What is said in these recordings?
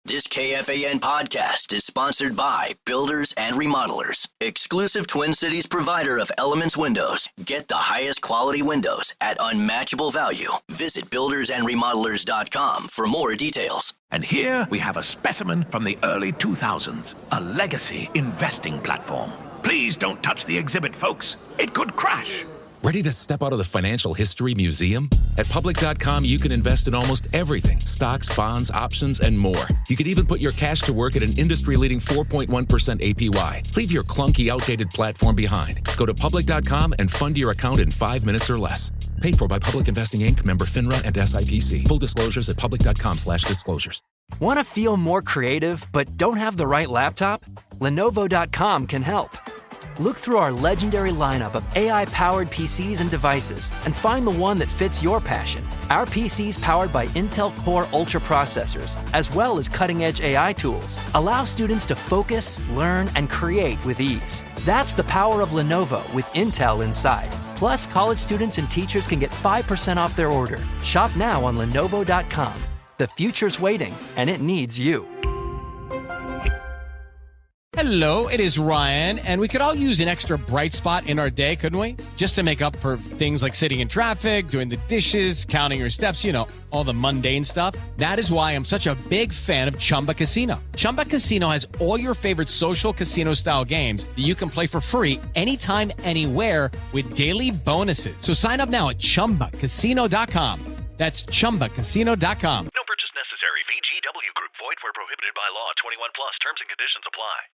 This KFAN podcast is sponsored by Builders and Remodelers, exclusive Twin Cities provider of Elements Windows. Get the highest quality windows at unmatchable value. Visit buildersandremodelers.com for more details. And here we have a specimen from the early 2000s, a legacy investing platform. Please don't touch the exhibit, folks. It could crash. Ready to step out of the financial history museum? At Public.com, you can invest in almost everything. Stocks, bonds, options, and more. You could even put your cash to work at an industry-leading 4.1% APY. Leave your clunky, outdated platform behind. Go to Public.com and fund your account in 5 minutes or less. Paid for by Public Investing Inc., member FINRA and SIPC. Full disclosures at Public.com/disclosures. Want to feel more creative but don't have the right laptop? Lenovo.com can help. Look through our legendary lineup of AI-powered PCs and devices and find the one that fits your passion. Our PCs powered by Intel Core Ultra processors, as well as cutting-edge AI tools, allow students to focus, learn, and create with ease. That's the power of Lenovo with Intel inside. Plus, college students and teachers can get 5% off their order. Shop now on Lenovo.com. The future's waiting, and it needs you. Hello, it is Ryan, and we could all use an extra bright spot in our day, couldn't we? Just to make up for things like sitting in traffic, doing the dishes, counting your steps, all the mundane stuff. That is why I'm such a big fan of Chumba Casino. Chumba Casino has all your favorite social casino-style games that you can play for free anytime, anywhere with daily bonuses. So sign up now at ChumbaCasino.com. That's ChumbaCasino.com. No purchase necessary. VGW Group. Void where prohibited by law. 21 plus. Terms and conditions apply.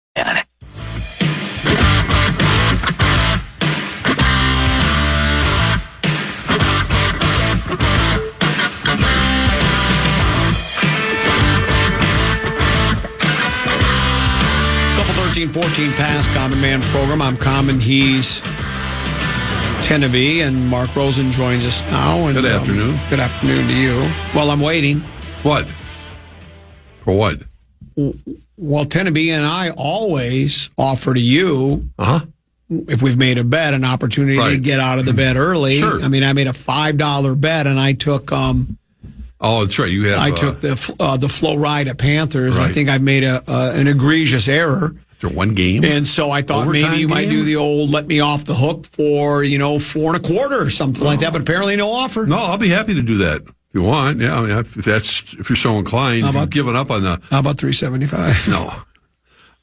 Couple 13-14 past Common Man program. I'm Common. He's Tenevie, and Mark Rosen joins us now. And, good afternoon. Good afternoon to you. Well, I'm waiting. What? For what? Well, Tenevie and I always offer to you, if we've made a bet, an opportunity to get out of the bet early. Sure. I mean, I made a $5 bet, and I took. Oh, that's right. I took the Florida Panthers. Right. I think I made an egregious error. After one game, and so I thought maybe you might do the old let me off the hook for 4.25 or something like that. But apparently, no offer. No, I'll be happy to do that. If you want, yeah. I mean, if you're so inclined, you've given up on the. How about $3.75?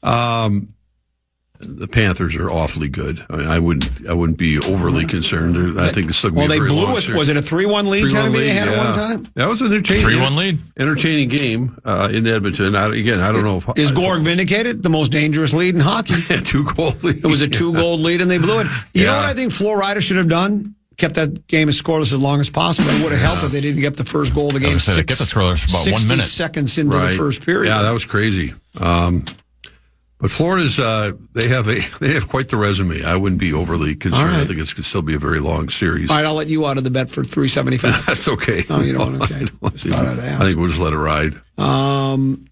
No, the Panthers are awfully good. I mean, I wouldn't be overly concerned. I think it's still going to be very long. Well, they blew it. Was it a 3-1 lead? They had at one time. That was an entertaining 3-1 lead. Entertaining game in Edmonton. I don't know if is Gorg vindicated? The most dangerous lead in hockey. 2-goal lead. It was a 2-goal lead, and they blew it. You know what I think Florida should have done? Kept that game as scoreless as long as possible. It would have helped if they didn't get the first goal of the game. Get the scoreless for about 1 minute. 60 seconds into the first period. Yeah, that was crazy. But Florida's they have quite the resume. I wouldn't be overly concerned. Right. I think it could still be a very long series. All right, I'll let you out of the bet for $3.75. That's okay. Oh, you don't want to? Okay. I think we'll just let it ride.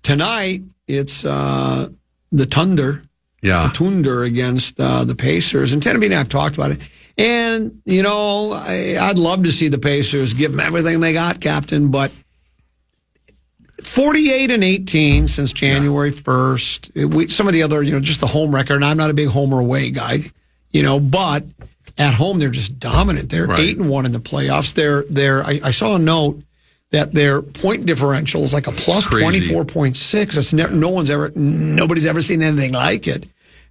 Tonight it's the Thunder. Yeah, the Thunder against the Pacers. And Tenevie and I have talked about it. And, I'd love to see the Pacers give them everything they got, Captain, but 48-18 since January 1st. Some of the other, just the home record, and I'm not a big home or away guy, but at home they're just dominant. They're 8-1 in the playoffs. I saw a note that their point differential is like a plus 24.6. Nobody's ever seen anything like it.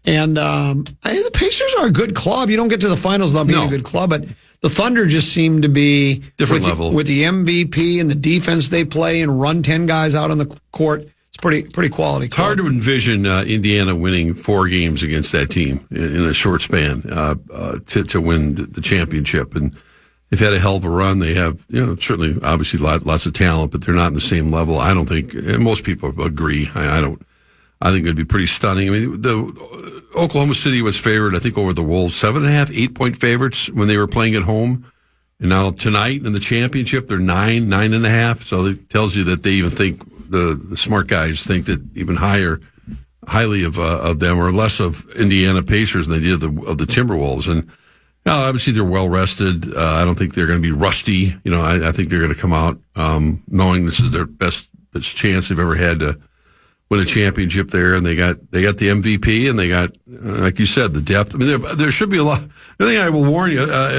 And the Pacers are a good club. You don't get to the finals without being a good club, but the Thunder just seem to be different level with the MVP and the defense they play and run 10 guys out on the court. It's pretty quality. It's hard to envision Indiana winning 4 games against that team in a short span to win the championship. And they've had a hell of a run. They have certainly obviously lots of talent, but they're not in the same level. I don't think, and most people agree. I think it'd be pretty stunning. I mean, the Oklahoma City was favored, I think, over the Wolves, 7.5, 8-point favorites when they were playing at home. And now tonight in the championship, they're 9.5. So it tells you that they even think the smart guys think that even highly of them, or less of Indiana Pacers than they did of the Timberwolves. And obviously they're well rested. I don't think they're going to be rusty. I think they're going to come out knowing this is their best chance they've ever had to win a championship there, and they got the MVP, and they got, like you said, the depth. I mean, there should be a lot. The thing I will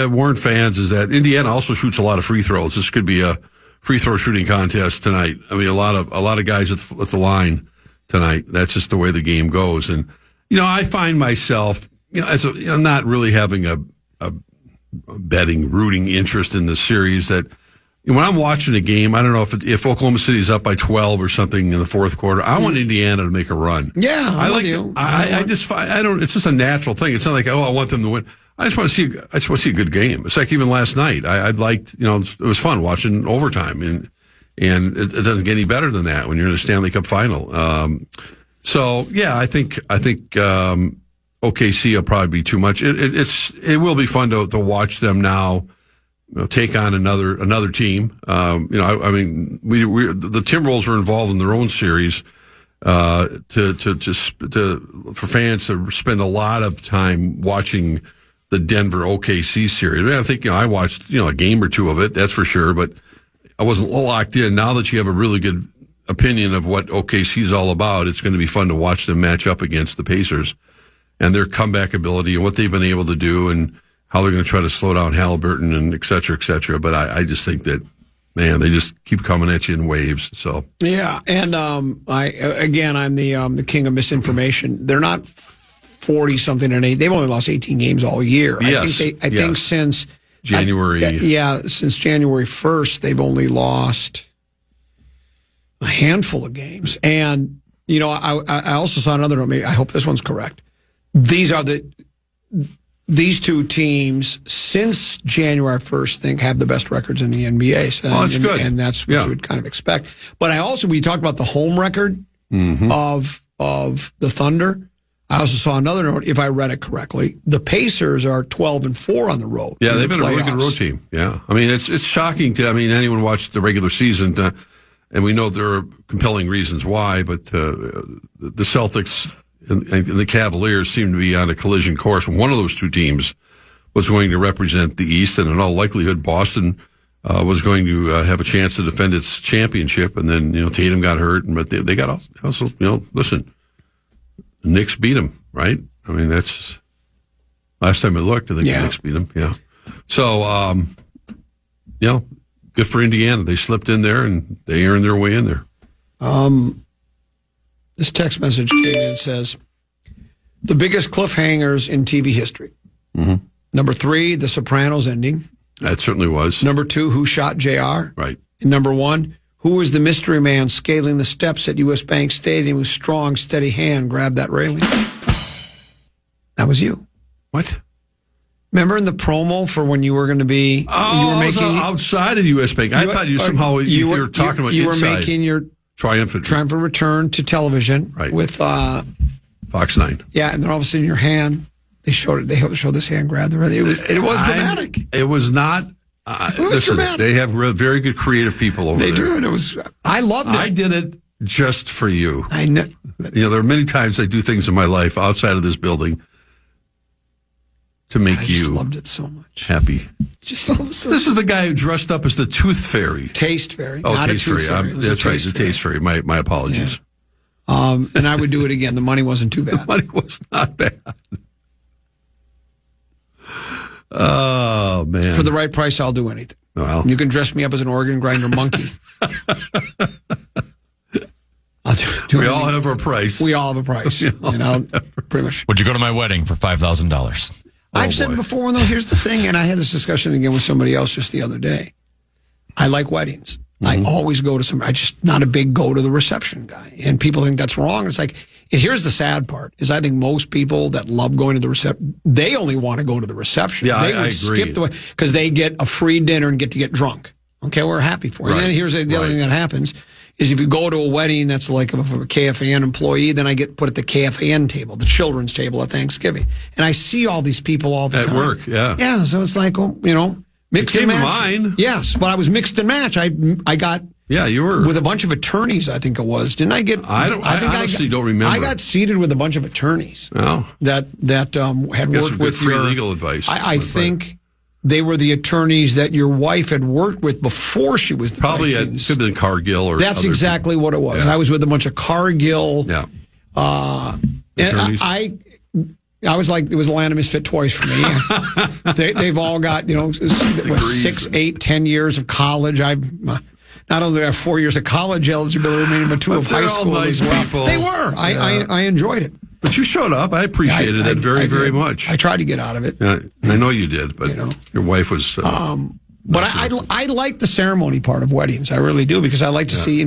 warn fans is that Indiana also shoots a lot of free throws. This could be a free throw shooting contest tonight. I mean, a lot of guys at the line tonight. That's just the way the game goes. And I find myself, not really having a betting, rooting interest in the series. That when I'm watching a game, I don't know if Oklahoma City's up by 12 or something in the fourth quarter, I want Indiana to make a run. Yeah, I just find, I don't. It's just a natural thing. It's not like, I want them to win. I just want to see a good game. It's like even last night. I liked, it was fun watching overtime, and it doesn't get any better than that when you're in the Stanley Cup final. So yeah, I think OKC will probably be too much. It will be fun to watch them now. Take on another team. I mean, the Timberwolves were involved in their own series. For fans to spend a lot of time watching the Denver OKC series. I mean, I think I watched a game or two of it. That's for sure, but I wasn't locked in. Now that you have a really good opinion of what OKC is all about, it's going to be fun to watch them match up against the Pacers and their comeback ability and what they've been able to do and how they're going to try to slow down Halliburton and et cetera, et cetera. But I just think that, man, they just keep coming at you in waves. So yeah, and I'm the king of misinformation. They're not 40-something and 8. They've only lost 18 games all year. Yes. I think since January. Since January 1st, they've only lost a handful of games. And I also saw another note. I hope this one's correct. These two teams, since January 1st, have the best records in the NBA. So, that's good. And that's what you would kind of expect. But we talked about the home record of the Thunder. I also saw another note, if I read it correctly. The Pacers are 12-4 on the road. Yeah, they've been a really good road team. Yeah. I mean, it's shocking anyone watched the regular season, and we know there are compelling reasons why, but the Celtics and the Cavaliers seem to be on a collision course. One of those two teams was going to represent the East, and in all likelihood, Boston was going to have a chance to defend its championship. And then, Tatum got hurt, but they got also, listen, the Knicks beat them, right? I mean, that's last time I looked, I think the Knicks beat them. Yeah. So, good for Indiana. They slipped in there and they earned their way in there. This text message came in and says, the biggest cliffhangers in TV history. Mm-hmm. Number 3, The Sopranos ending. That certainly was. Number 2, Who Shot JR? Right. And number 1, who was the mystery man scaling the steps at U.S. Bank Stadium with strong, steady hand grabbed that railing? That was you. What? Remember in the promo for when you were going to be... you were making outside of the U.S. Bank. I thought you were talking about you inside. You were making your... Triumphant return to television with... Fox 9. Yeah, and then all of a sudden your hand, they showed this hand grab the railing. It was dramatic. It was not... dramatic. They have very good creative people over there. They do, and I loved it. I did it just for you. I know. There are many times I do things in my life outside of this building to make you loved it so much. Happy. This is the guy who dressed up as the Tooth Fairy. Taste Fairy. Oh, not Taste a Tooth Fairy. Fairy. That's right, the Taste Fairy. My apologies. Yeah. And I would do it again. The money wasn't too bad. The money was not bad. Oh, man. For the right price, I'll do anything. Well, you can dress me up as an organ grinder monkey. I'll do we all have our price. We all have a price. Pretty much. Would you go to my wedding for $5,000? I've said before, though, here's the thing, and I had this discussion again with somebody else just the other day. I like weddings. I always go to somebody. I'm just not a big go to the reception guy. And people think that's wrong. It's like, here's the sad part, is I think most people that love going to the reception, they only want to go to the reception. Yeah, they would I agree. skip the way, because they get a free dinner and get to get drunk. Okay, we're happy for it. Right. And then here's the other thing that happens, is if you go to a wedding that's like of a KFAN employee, then I get put at the KFAN table, the children's table at Thanksgiving. And I see all these people all the time. At work, yeah. Yeah, so it's like, mix and match. Mine. Yes, but I was mixed and match. I got... Yeah, you were. With a bunch of attorneys, I think it was. Didn't I get... I honestly don't remember. I got seated with a bunch of attorneys that had worked with free legal advice. I think they were the attorneys that your wife had worked with before she was the probably it Vikings. could have been Cargill or That's exactly what it was. Yeah. I was with a bunch of Cargill. Yeah. And I was like, it was the land of misfit toys for me. They've all got, 6, 8, 10 years of college. Not only do I have 4 years of college eligibility, but 2 of high school nice as well. people. They were. Yeah. I enjoyed it. But you showed up. I appreciated that very, very much. I tried to get out of it. I know you did, but your wife was. But I like the ceremony part of weddings. I really do, because I like to see,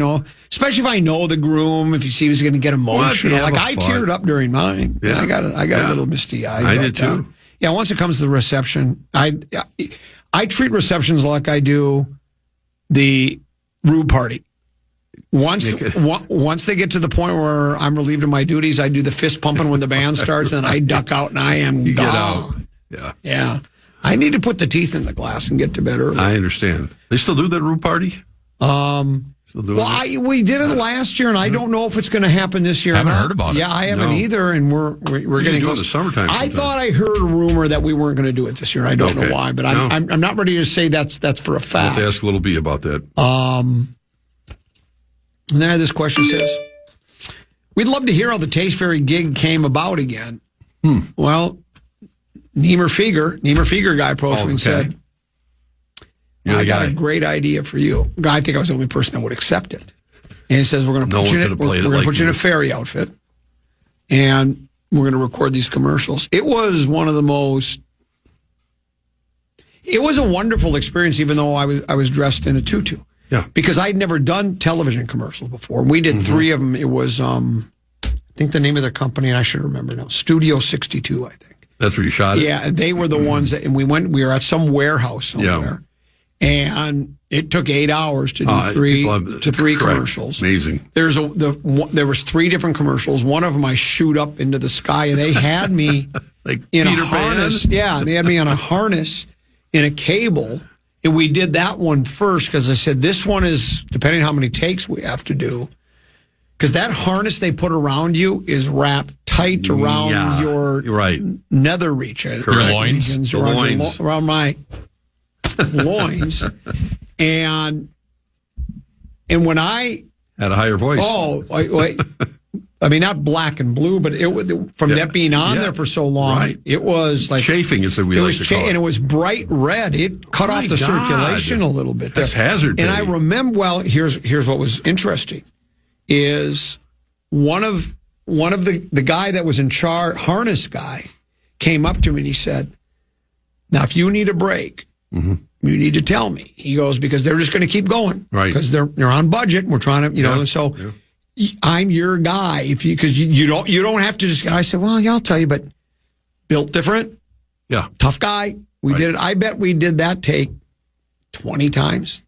especially if I know the groom, if you see he's going to get emotional. Well, I teared up during mine. Yeah. I got a little misty-eyed. I did too. Once it comes to the reception, I treat receptions like I do the rube party. Once they get to the point where I'm relieved of my duties, I do the fist pumping when the band starts, and I duck out and I am You gone. get out. Yeah. I need to put the teeth in the glass and get to bed early. I understand. They still do that rube party? We did it last year, and I don't know if it's going to happen this year. I haven't heard about it. Yeah, I haven't either, and we're getting do it in close. the summertime. I thought I heard a rumor that we weren't going to do it this year. I don't know why, but I'm not ready to say that's for a I'll fact. have to ask Little B about that. And then this question says, we'd love to hear how the Taste Fairy gig came about again. Well, Niemer Fieger guy approached me and said, I got a great idea for you. I think I was the only person that would accept it. And he says, we're going to put you in a fairy outfit, and we're going to record these commercials. It was it was a wonderful experience, even though I was dressed in a tutu. Yeah. Because I'd never done television commercials before. We did 3 of them. It was, I think the name of their company, I should remember now, Studio 62, I think. That's where you shot it? Yeah, they were the ones that, and we were at some warehouse somewhere. And it took 8 hours to do three commercials. Amazing. There was 3 different commercials. One of them I shoot up into the sky, and they had me like in Peter a harness. Pan? Yeah, they had me on a harness in a cable. And we did that one first because I said, this one is, depending on how many takes we have to do, because that harness they put around you is wrapped tight around your nether reaches. Your loins. Around my loins. And when I had a higher voice. Oh, wait. I mean, not black and blue, but from that being on there for so long, it was like chafing, is the we like to call it. And it was bright red. It cut off the circulation a little bit. That's hazard. And I remember. Well, here's what was interesting: is one of the guy that was in charge, harness guy, came up to me and he said, "Now, if you need a break, you need to tell me." He goes, because they're just going to keep going, right? Because they're on budget. And we're trying to, so. Yeah. I'm your guy because you don't have to just. I said, well, yeah, I'll tell you, but built different. Yeah, tough guy. We did it. I bet we did that take 20 times.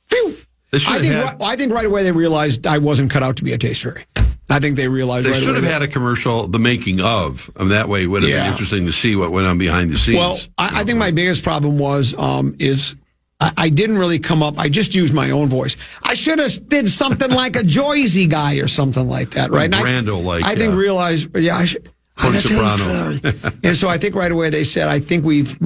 Phew. I think right away they realized I wasn't cut out to be a Taste Fairy. I think they realized they should have had a commercial, the making of, and that way it would have been interesting to see what went on behind the scenes. Well, I think my biggest problem was I didn't really come up. I just used my own voice. I should have did something like a Joyzy guy or something like that, right? Brando, I think realized, I should. Soprano. And so I think right away they said, I think we've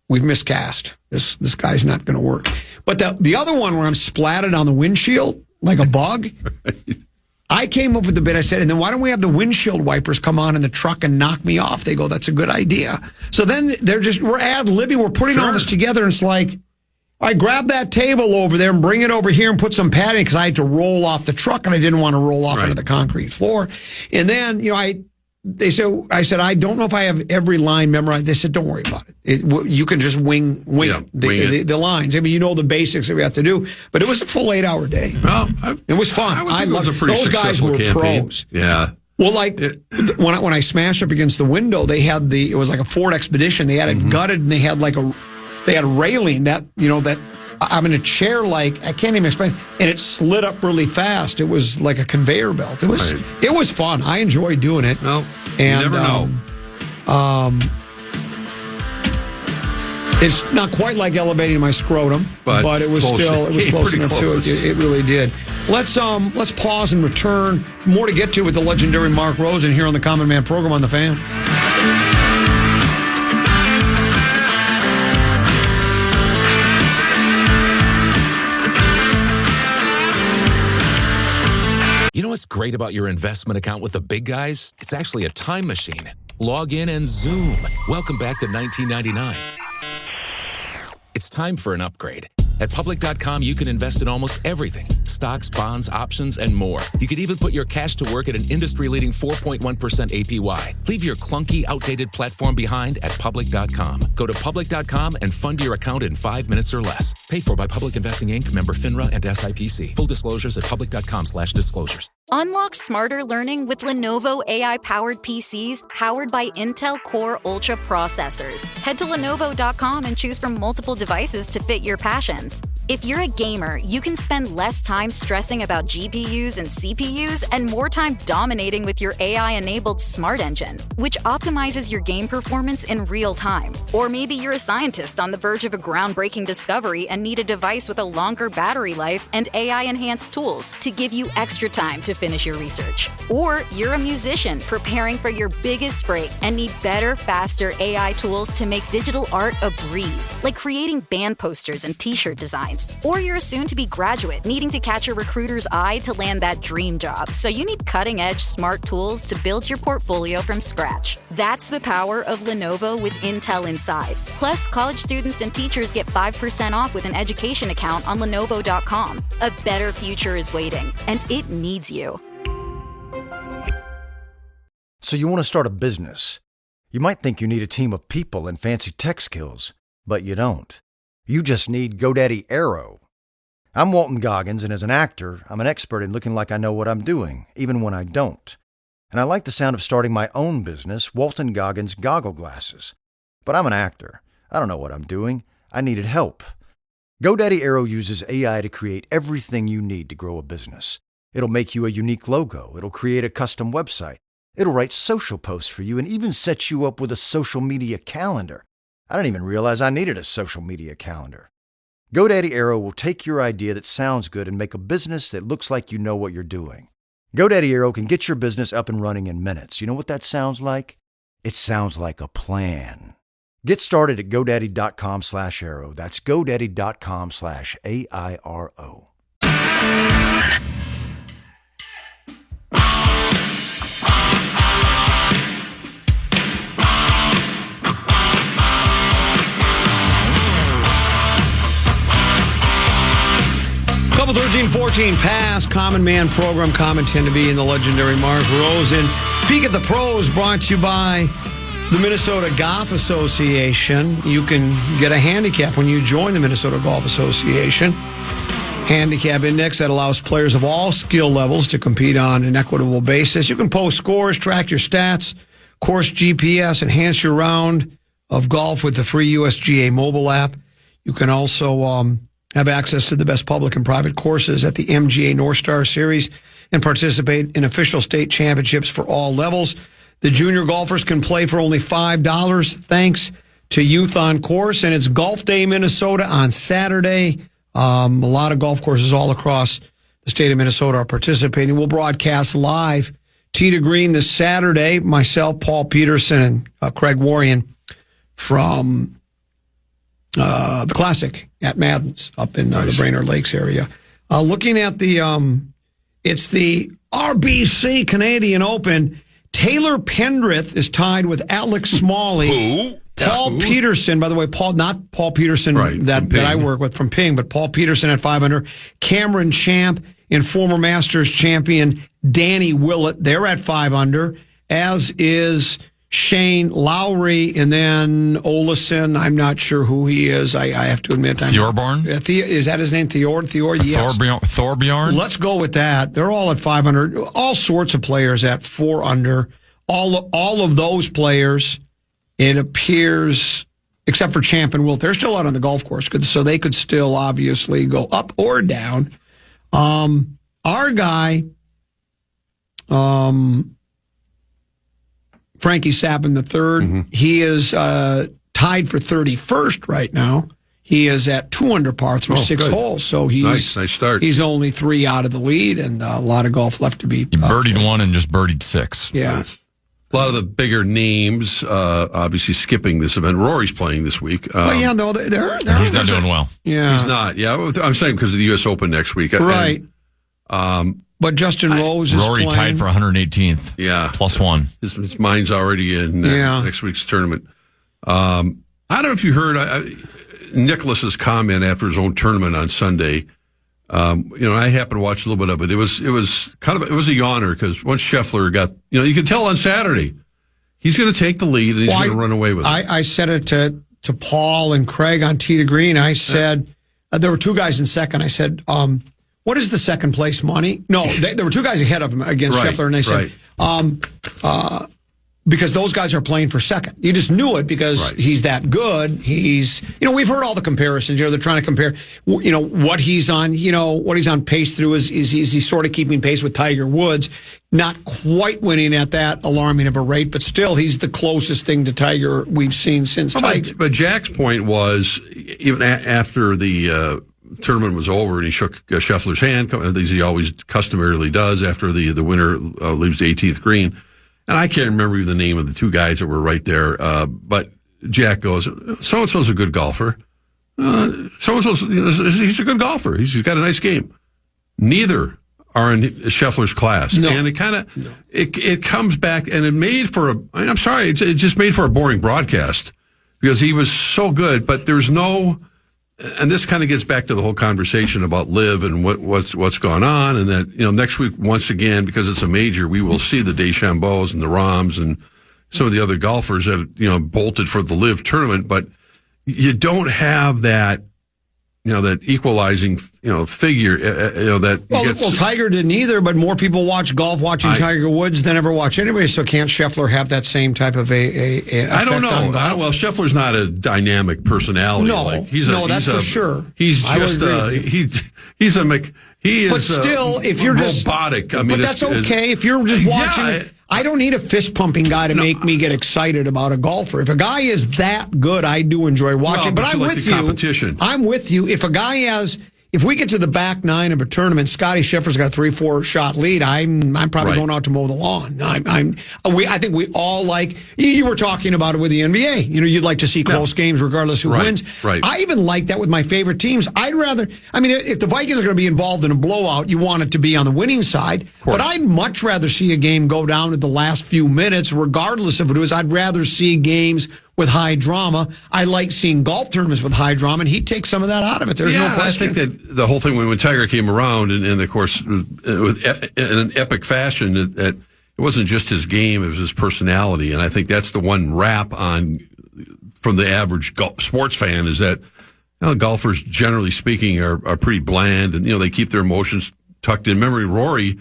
miscast. This guy's not going to work. But the other one where I'm splatted on the windshield like a bug. Right. I came up with the bit. I said, and then why don't we have the windshield wipers come on in the truck and knock me off? They go, that's a good idea. So then we're ad-libbing. We're putting all this together. And it's like, I grab that table over there and bring it over here and put some padding because I had to roll off the truck and I didn't want to roll off into the concrete floor. And then, I said, I don't know if I have every line memorized. They said, don't worry about it. You can just wing the lines. I mean, the basics that we have to do. But it was a full 8-hour day. Well, it was fun. I loved it. Those guys were pros. Yeah. Well, like when I smashed up against the window, they had it was like a Ford Expedition. They had it gutted and they had a railing that I'm in a chair, I can't even explain, and it slid up really fast. It was like a conveyor belt. It was fun. I enjoyed doing it. Well, you never know. It's not quite like elevating my scrotum, but it was close enough to it. It really did. Let's pause and return. More to get to with the legendary Mark Rosen here on the Common Man program on the Fan. what's great about your investment account with the big guys? It's actually a time machine. Log in and zoom. Welcome back to 1999. It's time for an upgrade. At Public.com, you can invest in almost everything. Stocks, bonds, options, and more. You could even put your cash to work at an industry-leading 4.1% APY. Leave your clunky, outdated platform behind at Public.com. Go to Public.com and fund your account in 5 minutes or less. Paid for by Public Investing Inc., member FINRA and SIPC. Full disclosures at Public.com/disclosures. Unlock smarter learning with Lenovo AI-powered PCs powered by Intel Core Ultra processors. Head to Lenovo.com and choose from multiple devices to fit your passions. If you're a gamer, you can spend less time stressing about GPUs and CPUs and more time dominating with your AI-enabled Smart Engine, which optimizes your game performance in real time. Or maybe you're a scientist on the verge of a groundbreaking discovery and need a device with a longer battery life and AI-enhanced tools to give you extra time to finish your research. Or you're a musician preparing for your biggest break and need better, faster AI tools to make digital art a breeze, like creating band posters and t-shirt designs. Or you're a soon-to-be graduate needing to catch a recruiter's eye to land that dream job, so you need cutting-edge smart tools to build your portfolio from scratch. That's the power of Lenovo with Intel inside. Plus, college students and teachers get 5% off with an education account on Lenovo.com. A better future is waiting, and it needs you. So you want to start a business. You might think you need a team of people and fancy tech skills, but you don't. You just need GoDaddy Aero. I'm Walton Goggins, and as an actor, I'm an expert in looking like I know what I'm doing, even when I don't. And I like the sound of starting my own business, Walton Goggins Goggle Glasses. But I'm an actor. I don't know what I'm doing. I needed help. GoDaddy Aero uses AI to create everything you need to grow a business. It'll make you a unique logo. It'll create a custom website. It'll write social posts for you and even set you up with a social media calendar. I didn't even realize I needed a social media calendar. GoDaddy Aero will take your idea that sounds good and make a business that looks like you know what you're doing. GoDaddy Aero can get your business up and running in minutes. You know what that sounds like? It sounds like a plan. Get started at GoDaddy.com/Aero. That's GoDaddy.com/AIRO. Couple 13-14 pass, Common Man program, Common 10 to be in the legendary Mark Rosen. Peek at the Pros brought to you by the Minnesota Golf Association. You can get a handicap when you join the Minnesota Golf Association. Handicap index that allows players of all skill levels to compete on an equitable basis. You can post scores, track your stats, course GPS, enhance your round of golf with the free USGA mobile app. You can also have access to the best public and private courses at the MGA North Star Series and participate in official state championships for all levels. The junior golfers can play for only $5 thanks to Youth on Course, and it's Golf Day Minnesota on Saturday. A lot of golf courses all across the state of Minnesota are participating. We'll broadcast live Tee to Green this Saturday. Myself, Paul Peterson, and Craig Warrion from the Classic at Madden's up in the Brainerd Lakes area. Looking at it's the RBC Canadian Open. Taylor Pendrith is tied with Alex Smalley. Who? Paul Peterson, by the way, not Paul Peterson that I work with from Ping, but Paul Peterson at 5 under. Cameron Champ and former Masters champion Danny Willett, they're at 5 under, as is Shane Lowry, and then Olesen. I'm not sure who he is. I have to admit. Thorbjorn? Is that his name? Thior? Yes. Thorbjorn? Let's go with that. They're all at 500. All sorts of players at 4 under. All of those players, it appears, except for Champ and Wilt, they're still out on the golf course, so they could still obviously go up or down. Our guy, Frankie Sappin III, he is tied for 31st right now. He is at 2 under par through 6 holes, so he's nice start. He's only 3 out of the lead, and a lot of golf left to be. He birdied 1 and just birdied 6. Yeah. Nice. A lot of the bigger names, obviously skipping this event. Rory's playing this week. He's not doing well. Yeah, he's not. Yeah, I'm saying because of the U.S. Open next week. Right. But Justin Rose is Rory playing. tied for 118th. Yeah. +1. His mind's already in next week's tournament. I don't know if you heard Nicholas's comment after his own tournament on Sunday. I happened to watch a little bit of it. It was a yawner because once Scheffler got, you could tell on Saturday he's going to take the lead and he's going to run away with it. I said it to Paul and Craig on Tee to Green. I said there were two guys in second. I said, what is the second place money? No, there were two guys ahead of him against Scheffler, and they said, because those guys are playing for second. You just knew it because he's that good. He's, we've heard all the comparisons. They're trying to compare, what he's on, what he's on pace through is he's sort of keeping pace with Tiger Woods. Not quite winning at that alarming of a rate, but still he's the closest thing to Tiger we've seen since Tiger. But Jack's point was, even after the tournament was over and he shook Scheffler's hand, as he always customarily does after the winner leaves the 18th green. And I can't remember even the name of the two guys that were right there. But Jack goes, so-and-so's a good golfer. So-and-so's, he's a good golfer. He's got a nice game. Neither are in Scheffler's class. No. And it kind of, it comes back and it just made for a boring broadcast because he was so good, but there's no, and this kind of gets back to the whole conversation about LIV and what's gone on, and that next week once again, because it's a major, we will see the DeChambeaus and the Rahms and some of the other golfers that bolted for the LIV tournament, but you don't have that that equalizing figure Well, Tiger didn't either, but more people watch golf watching Tiger Woods than ever watch anybody. So can't Scheffler have that same type of a I don't know. Well, Scheffler's not a dynamic personality. No, that's for sure. He's just But still, if you're robotic, but that's okay. If you're just watching, I don't need a fist-pumping guy to make me get excited about a golfer. If a guy is that good, I do enjoy watching. But I'm with you. Competition. I'm with you. If a guy has, if we get to the back nine of a tournament, Scottie Scheffler's got a 3-4 shot lead, I'm probably going out to mow the lawn. I think we all like, you were talking about it with the NBA. You'd like to see close games regardless who wins. Right. I even like that with my favorite teams. If the Vikings are going to be involved in a blowout, you want it to be on the winning side. But I'd much rather see a game go down to the last few minutes, regardless of who it is. I'd rather see games with high drama. I like seeing golf tournaments with high drama, and he takes some of that out of it. There's no question. I think that the whole thing when Tiger came around, and of course, in an epic fashion, that it wasn't just his game, it was his personality. And I think that's the one rap on from the average sports fan is that golfers, generally speaking, are pretty bland, and they keep their emotions tucked in. Remember, Rory,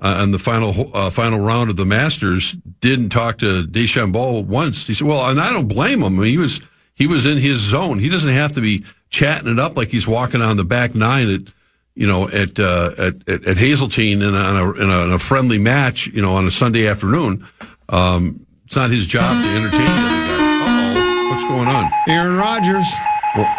in the final round of the Masters, didn't talk to DeChambeau once. He said, "Well," and I don't blame him. I mean, he was in his zone. He doesn't have to be chatting it up like he's walking on the back nine at Hazeltine in a friendly match, on a Sunday afternoon. It's not his job to entertain the other guys. What's going on? Aaron Rodgers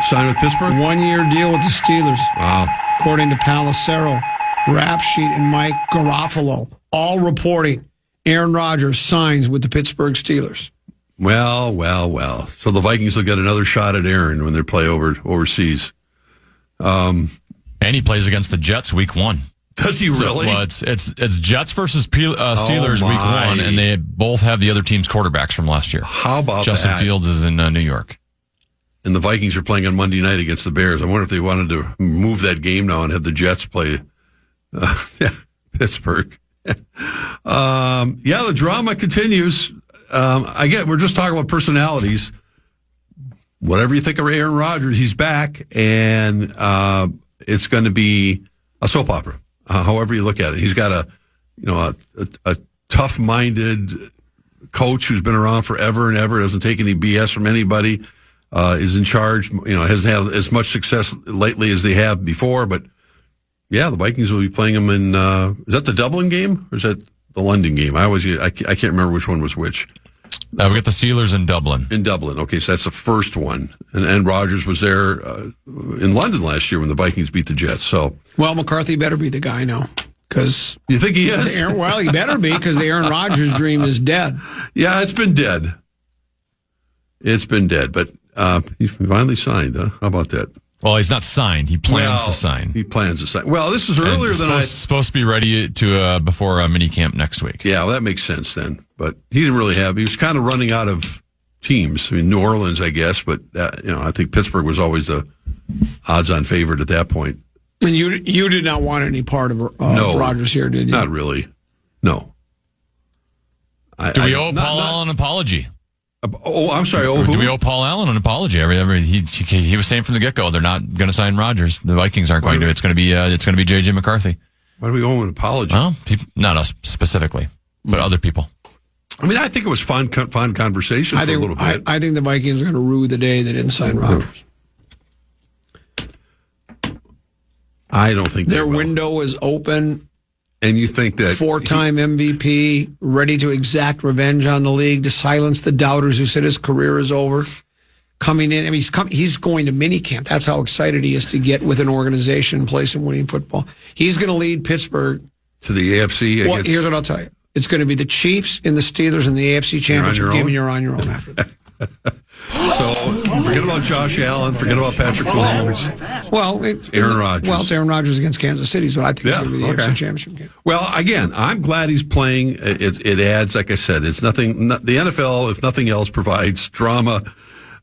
signed with Pittsburgh. 1-year deal with the Steelers. Wow, according to Palacero. Rap Sheet and Mike Garofalo all reporting Aaron Rodgers signs with the Pittsburgh Steelers. Well. So the Vikings will get another shot at Aaron when they play overseas. And he plays against the Jets week 1. Does he really? Well, it's Jets versus Steelers week 1, and they both have the other team's quarterbacks from last year. How about Justin Fields is in New York. And the Vikings are playing on Monday night against the Bears. I wonder if they wanted to move that game now and have the Jets play Pittsburgh. The drama continues. We're just talking about personalities. Whatever you think of Aaron Rodgers, he's back, and it's going to be a soap opera. However you look at it, he's got a tough-minded coach who's been around forever and ever, doesn't take any BS from anybody, is in charge. Hasn't had as much success lately as they have before, but. Yeah, the Vikings will be playing them in, is that the Dublin game or is that the London game? I can't remember which one was which. We got the Steelers in Dublin. In Dublin. Okay, so that's the first one. And Rodgers was there in London last year when the Vikings beat the Jets. So, well, McCarthy better be the guy now. Because you think he is? He better be because the Aaron Rodgers dream is dead. Yeah, it's been dead. But he finally signed, huh? How about that? Well, he's not signed. He plans to sign. He plans to sign. Well, this is earlier than supposed to be ready to before minicamp next week. Yeah, well, that makes sense then. But he didn't really have. He was kind of running out of teams. I mean, New Orleans, I guess, but I think Pittsburgh was always the odds-on favorite at that point. And you did not want any part of no, Rodgers here, did you? Not really. No. Do we owe Paul Allen an apology? I'm sorry. Do we owe Paul Allen an apology? He was saying from the get-go they're not going to sign Rodgers. The Vikings aren't going to. It's going to be J.J. McCarthy. Why do we owe him an apology? Well, not us specifically, but other people. I mean, I think it was fun conversation for a little bit. I think the Vikings are going to rue the day they didn't sign Rodgers. I don't think their window is open. And you think that 4-time MVP, ready to exact revenge on the league, to silence the doubters who said his career is over, coming in. I mean, he's going to minicamp. That's how excited he is to get with an organization and play some winning football. He's going to lead Pittsburgh to the AFC. Well, here's what I'll tell you. It's going to be the Chiefs and the Steelers in the AFC Championship game, and you're on your own after that. So forget about Josh Allen. Forget about Patrick Mahomes. Well, it's Aaron Rodgers. Well, it's Aaron Rodgers against Kansas City is what I think is going to be the AFC Championship game. Well, again, I'm glad he's playing. It adds, like I said, it's nothing. The NFL, if nothing else, provides drama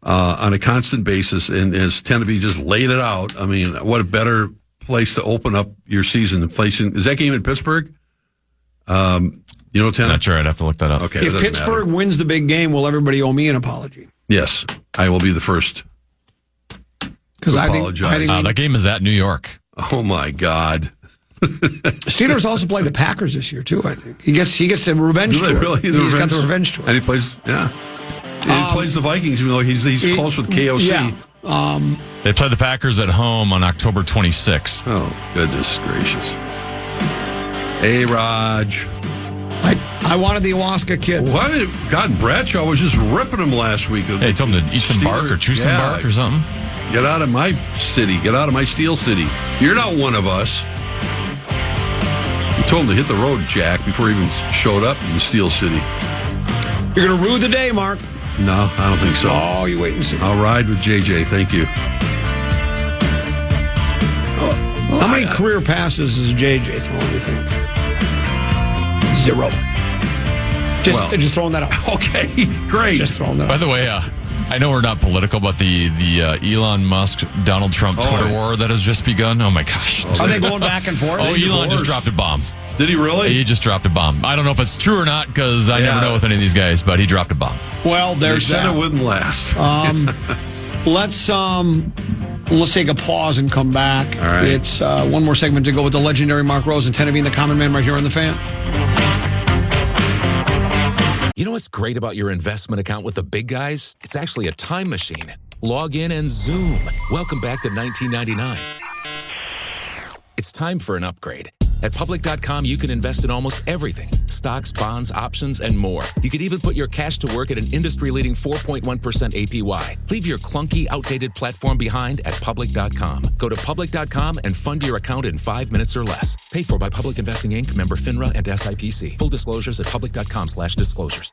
on a constant basis, and has tended to be just laid it out. I mean, what a better place to open up your season than placing. Is that game in Pittsburgh? You know, Tanner? Not sure. I'd have to look that up. Okay. If Pittsburgh wins the big game, will everybody owe me an apology? Yes, I will be the first. Because I think that game is at New York. Oh my God! Steelers also play the Packers this year too. I think he gets the revenge tour. Really? He's got the revenge tour, and he plays. Yeah, he plays the Vikings, even though he's close with KOC. Yeah. They play the Packers at home on October 26th. Oh goodness gracious! Hey, Raj. I wanted the Owaska kid. What? God, Bradshaw was just ripping him last week. Hey, told him to eat some bark or chew some bark or something. Get out of my city. Get out of my Steel City. You're not one of us. You told him to hit the road, Jack, before he even showed up in the Steel City. You're going to rue the day, Mark. No, I don't think so. Oh, you wait and see. I'll ride with JJ. Thank you. How many career passes has JJ thrown, do you think? 0. Just throwing that out. Okay, great. Just throwing that out. By the way, I know we're not political, but the Elon Musk, Donald Trump Twitter war that has just begun. Oh, my gosh. Are they going back and forth? Elon just dropped a bomb. Did he really? He just dropped a bomb. I don't know if it's true or not because I never know with any of these guys, but he dropped a bomb. Well, they said it wouldn't last. Let's take a pause and come back. All right. It's one more segment to go with the legendary Mark Rosen, 10 of being the common man right here on The Fan. You know what's great about your investment account with the big guys? It's actually a time machine. Log in and zoom. Welcome back to 1999. It's time for an upgrade. At Public.com, you can invest in almost everything. Stocks, bonds, options, and more. You could even put your cash to work at an industry-leading 4.1% APY. Leave your clunky, outdated platform behind at Public.com. Go to Public.com and fund your account in 5 minutes or less. Paid for by Public Investing Inc., member FINRA and SIPC. Full disclosures at Public.com/disclosures.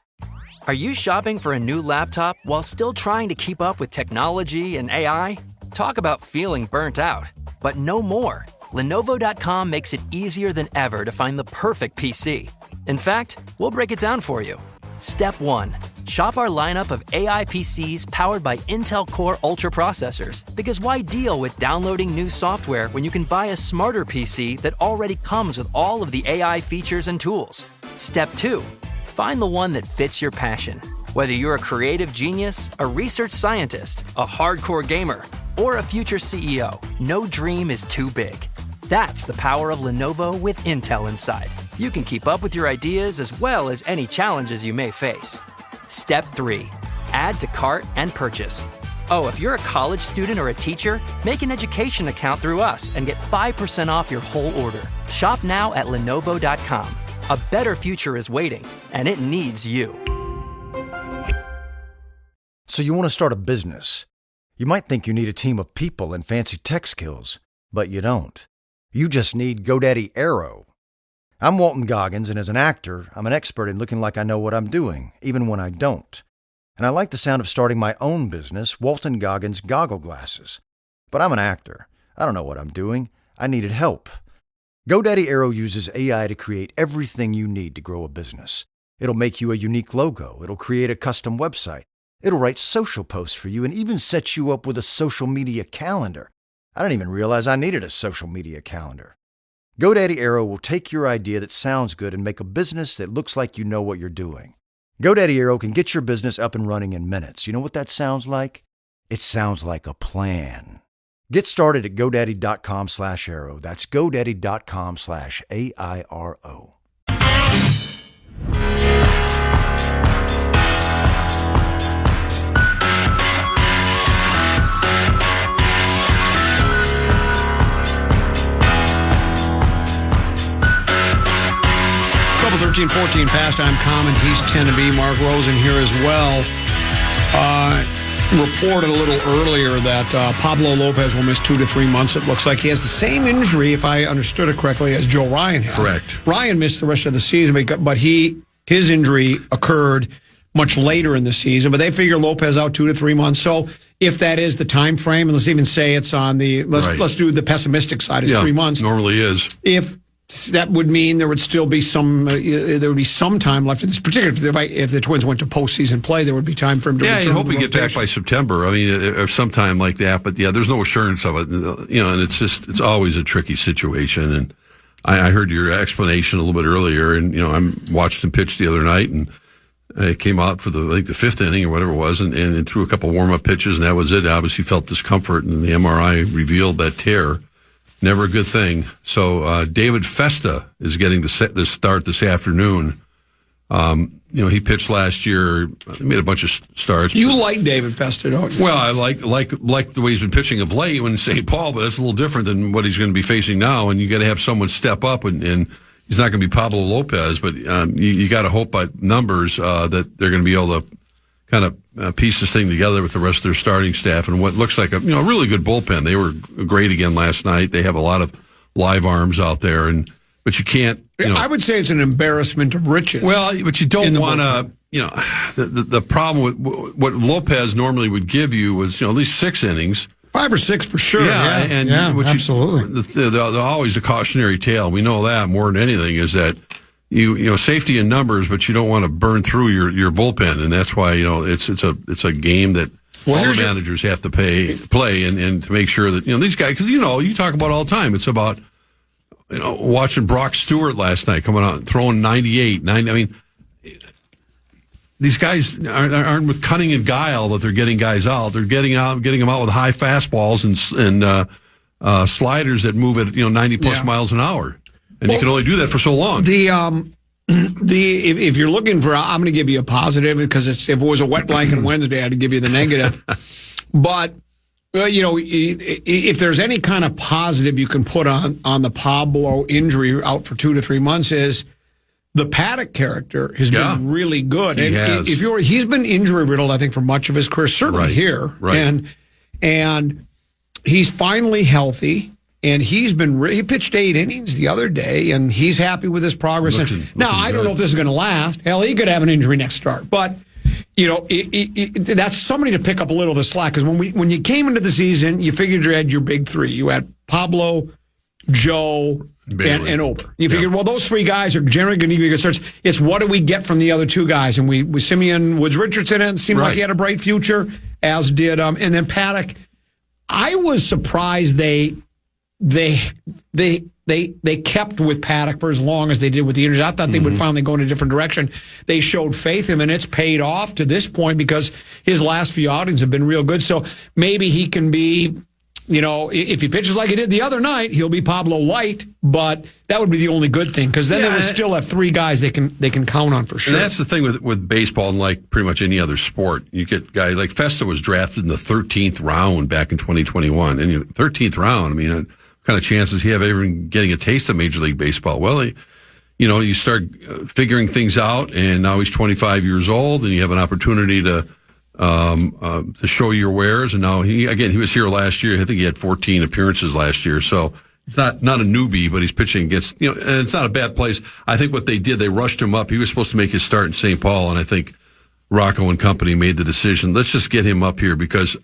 Are you shopping for a new laptop while still trying to keep up with technology and AI? Talk about feeling burnt out. But no more. Lenovo.com makes it easier than ever to find the perfect PC. In fact, we'll break it down for you. Step 1. Shop our lineup of AI PCs powered by Intel Core Ultra processors. Because why deal with downloading new software when you can buy a smarter PC that already comes with all of the AI features and tools? Step 2. Find the one that fits your passion. Whether you're a creative genius, a research scientist, a hardcore gamer, or a future CEO, no dream is too big. That's the power of Lenovo with Intel inside. You can keep up with your ideas as well as any challenges you may face. Step 3. Add to cart and purchase. Oh, if you're a college student or a teacher, make an education account through us and get 5% off your whole order. Shop now at Lenovo.com. A better future is waiting, and it needs you. So you want to start a business. You might think you need a team of people and fancy tech skills, but you don't. You just need GoDaddy Aero. I'm Walton Goggins, and as an actor, I'm an expert in looking like I know what I'm doing, even when I don't. And I like the sound of starting my own business, Walton Goggins Goggle Glasses. But I'm an actor. I don't know what I'm doing. I needed help. GoDaddy Aero uses AI to create everything you need to grow a business. It'll make you a unique logo. It'll create a custom website. It'll write social posts for you and even set you up with a social media calendar. I didn't even realize I needed a social media calendar. GoDaddy Aero will take your idea that sounds good and make a business that looks like you know what you're doing. GoDaddy Aero can get your business up and running in minutes. You know what that sounds like? It sounds like a plan. Get started at GoDaddy.com/Aero. That's GoDaddy.com/AIRO. Double 13-14 pastime common. He's 10 to be. Mark Rosen here as well. Reported a little earlier that Pablo Lopez will miss 2 to 3 months. It looks like he has the same injury, if I understood it correctly, as Joe Ryan had. Correct. Ryan missed the rest of the season, but his injury occurred much later in the season. But they figure Lopez out 2 to 3 months. So if that is the time frame, and let's even say it's on the let's do the pessimistic side. It's 3 months. Normally is. If that would mean there would still be some time left in this, particularly if the Twins went to postseason play, there would be time for him to return. Yeah, you hope we get back by September. I mean, or sometime like that. But yeah, there's no assurance of it. And it's always a tricky situation. And I heard your explanation a little bit earlier, and I watched him pitch the other night, and it came out for the fifth inning or whatever it was, and threw a couple warm up pitches, and that was it. Obviously felt discomfort, and the MRI revealed that tear. Never a good thing. So David Festa is getting the start this afternoon. He pitched last year. He made a bunch of starts. You like David Festa, don't you? Well, I like the way he's been pitching of late in St. Paul, but that's a little different than what he's going to be facing now. And you got to have someone step up, and he's not going to be Pablo Lopez, but you got to hope by numbers that they're going to be able to kind of piece this thing together with the rest of their starting staff and what looks like a really good bullpen. They were great again last night. They have a lot of live arms out there, but you can't. I would say it's an embarrassment of riches. Well, but you don't want to. The problem with what Lopez normally would give you was at least 6 innings. 5 or 6 for sure. Yeah, absolutely. They're always the cautionary tale. We know that more than anything is that. Safety in numbers, but you don't want to burn through your bullpen, and that's why it's a game that all the managers have to play, and to make sure that these guys, because you talk about all the time. It's about watching Brock Stewart last night coming out and throwing 98, 90. I mean, these guys aren't with cunning and guile that they're getting guys out. They're getting them out with high fastballs and sliders that move at 90 plus miles an hour. And you can only do that for so long. If you're looking for, I'm going to give you a positive because if it was a wet blanket Wednesday, I'd give you the negative. But if there's any kind of positive you can put on the Pablo injury out for 2 to 3 months is the Paddock character has been really good. He's been injury riddled, I think, for much of his career, certainly here, right. And he's finally healthy. And he pitched 8 innings the other day, and he's happy with his progress. Now, I don't know if this is going to last. Hell, he could have an injury next start. But, that's somebody to pick up a little of the slack. Because when you came into the season, you figured you had your big 3. You had Pablo, Joe, and Ober. You figured, well, those 3 guys are generally going to give you good starts. It's what do we get from the other 2 guys? And with Simeon Woods-Richardson, it seemed like he had a bright future, as did, and then Paddock. I was surprised they kept with Paddock for as long as they did with the injuries. I thought they would finally go in a different direction. They showed faith in him, and it's paid off to this point because his last few outings have been real good. So maybe he can be, if he pitches like he did the other night, he'll be Pablo Light, but that would be the only good thing because then they would still have 3 guys they can count on for sure. And that's the thing with baseball and like pretty much any other sport. You get guys like Festa was drafted in the 13th round back in 2021. And 13th round, what kind of chances he have ever getting a taste of Major League Baseball? Well, you start figuring things out, and now he's 25 years old, and you have an opportunity to show your wares. And now he was here last year. I think he had 14 appearances last year, so he's not a newbie, but he's pitching against and it's not a bad place. I think what they did, they rushed him up. He was supposed to make his start in St. Paul, and I think Rocco and company made the decision. Let's just get him up here because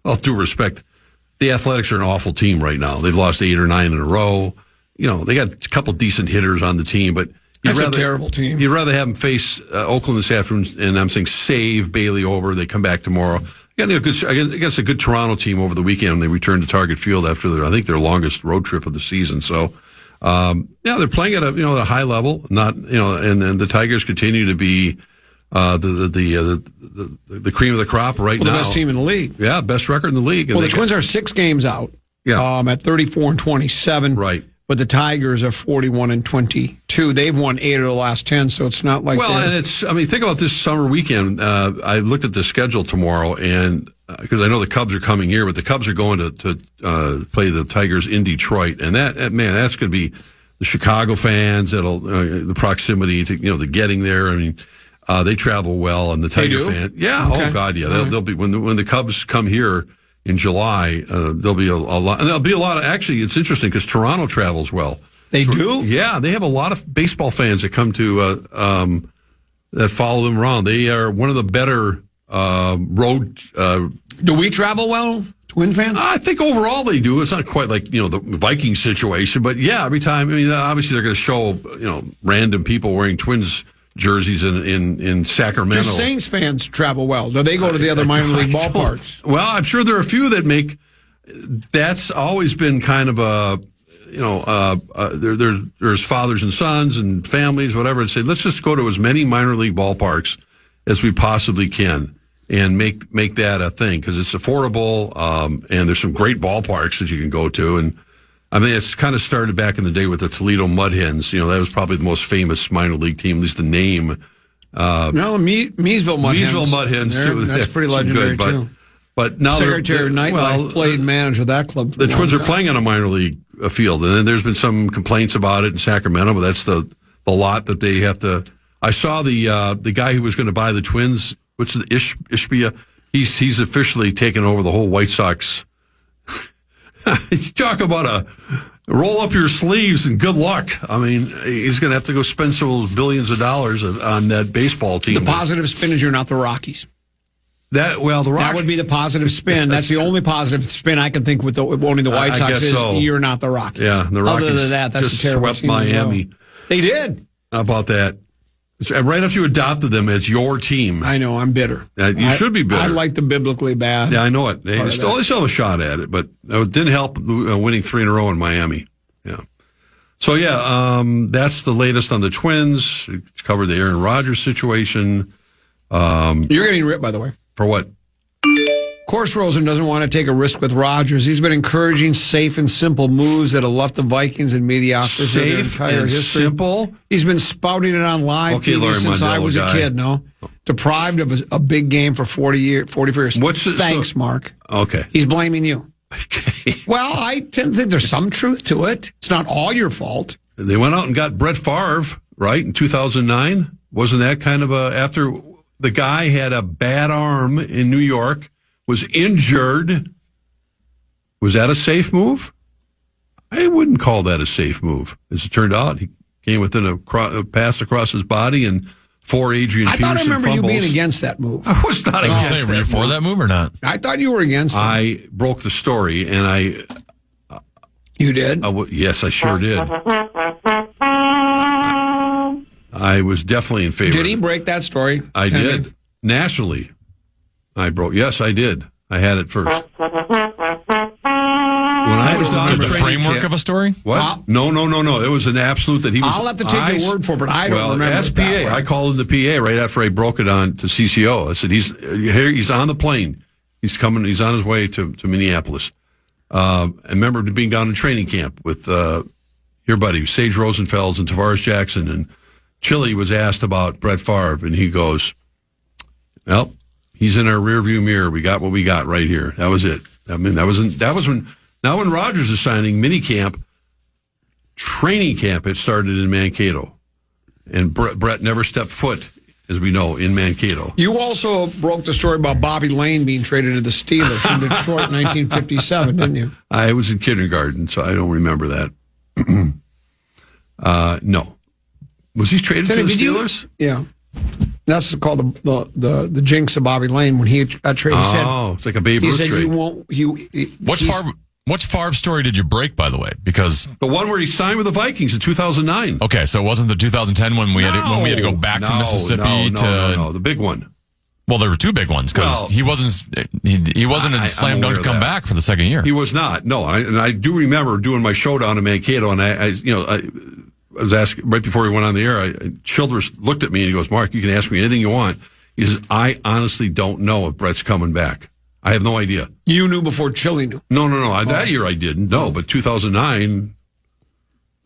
all due respect. the Athletics are an awful team right now. They've lost 8 or 9 in a row. They got a couple decent hitters on the team, but that's a terrible team. You'd rather have them face Oakland this afternoon, and I'm saying save Bailey over. They come back tomorrow. Against a good Toronto team over the weekend. They return to Target Field after their longest road trip of the season. So, they're playing at a high level. And the Tigers continue to be the cream of the crop right now. The best team in the league. Yeah, best record in the league. Well, the Twins are 6 games out. Yeah. At 34-27. Right. But the Tigers are 41-22. They've won 8 of the last 10, so it's not like think about this summer weekend. I looked at the schedule tomorrow, and because I know the Cubs are coming here, but the Cubs are going to play the Tigers in Detroit, and that's going to be the Chicago fans. The proximity to the getting there. I mean, they travel well, and the Tiger fans. Yeah. Okay. Oh God, yeah. They'll be when the Cubs come here in July. There'll be a lot, and there'll be a lot of. Actually, it's interesting because Toronto travels well. They do? Yeah, they have a lot of baseball fans that come to that follow them around. They are one of the better road. Do we travel well, Twin fans? I think overall they do. It's not quite like the Vikings situation, but yeah, every time. I mean, obviously they're going to show random people wearing Twins jerseys in Sacramento. Do Saints fans travel well? Do they go to the other minor league ballparks? Well, I'm sure there are a few that make. That's always been kind of a. There's fathers and sons and families, whatever, and say, let's just go to as many minor league ballparks as we possibly can and make that a thing because it's affordable, and there's some great ballparks that you can go to. And I mean, it's kind of started back in the day with the Toledo Mud Hens. That was probably the most famous minor league team, at least the name. Meesville Mud Hens. Meesville Mud Hens, too. That's pretty legendary, too. But now Secretary of Nightlife played manager of that club. The Twins are playing on a minor league field, and then there's been some complaints about it in Sacramento, but that's the lot that they have to. I saw the guy who was going to buy the Twins. What's the Ishbia? He's officially taken over the whole White Sox. He's talking about a roll up your sleeves and good luck. I mean, he's going to have to go spend some billions of dollars on that baseball team. The positive spin is you're not the Rockies. The Rockies. That would be the positive spin. That's the only positive spin I can think with owning the White Sox is you're not the Rockies. Yeah, the Rockies. Other than that, that's just a terrible swept Miami. They did. How about that? Right after you adopted them as your team. I know, I'm bitter. You should be bitter. I like the biblically bad. Yeah, I know it. They still have a shot at it, but it didn't help winning 3 in a row in Miami. Yeah. So, that's the latest on the Twins. We covered the Aaron Rodgers situation. You're getting ripped, by the way. For what? Of course, Rosen doesn't want to take a risk with Rodgers. He's been encouraging safe and simple moves that have left the Vikings in mediocrity their entire history. Simple? He's been spouting it on live TV since I was a kid, deprived of a big game for 44 years. Thanks, Mark. Okay. He's blaming you. Okay. Well, I tend to think there's some truth to it. It's not all your fault. They went out and got Brett Favre, right, in 2009? Wasn't that kind of after the guy had a bad arm in New York, was injured? Was that a safe move? I wouldn't call that a safe move. As it turned out, he came within a pass across his body and 4 Adrian Peterson fumbles. I thought I remember fumbles. you being against that move. I was not against that. Were you for that move or not? I thought you were against it. I broke the story, and You did? Yes, I sure did. I was definitely in favor. Did he break that story? I did. Nationally. Yes, I did. I had it first. When I was down the framework of a story? What? No. It was an absolute that he was. I'll have to take your word for it, but I don't remember. SPA. I called in the PA right after I broke it on to CCO. I said, he's on the plane. He's coming. He's on his way to Minneapolis. I remember being down in training camp with your buddy, Sage Rosenfels and Tavares Jackson, and Chili was asked about Brett Favre, and he goes, well, he's in our rearview mirror. We got what we got right here. That was it. I mean, that was when Rodgers is signing minicamp, training camp had started in Mankato, and Brett never stepped foot, as we know, in Mankato. You also broke the story about Bobby Lane being traded to the Steelers from Detroit in 1957, didn't you? I was in kindergarten, so I don't remember that. No. Was he traded to the Steelers? Yeah. That's called the jinx of Bobby Lane when he got traded. Oh, it's like a Babe Ruth trade. He said, you won't. Which Favre story did you break, by the way? Because the one where he signed with the Vikings in 2009. Okay, so it wasn't the 2010 when we had to go back to Mississippi No, the big one. Well, there were two big ones because he wasn't a slam dunk to come back for the second year. He was not. No, I do remember doing my showdown in Mankato, and I was asking right before we went on the air. Childress looked at me and he goes, "Mark, you can ask me anything you want." He says, "I honestly don't know if Brett's coming back. I have no idea." You knew before Chili knew. No. That year I didn't. No, but 2009,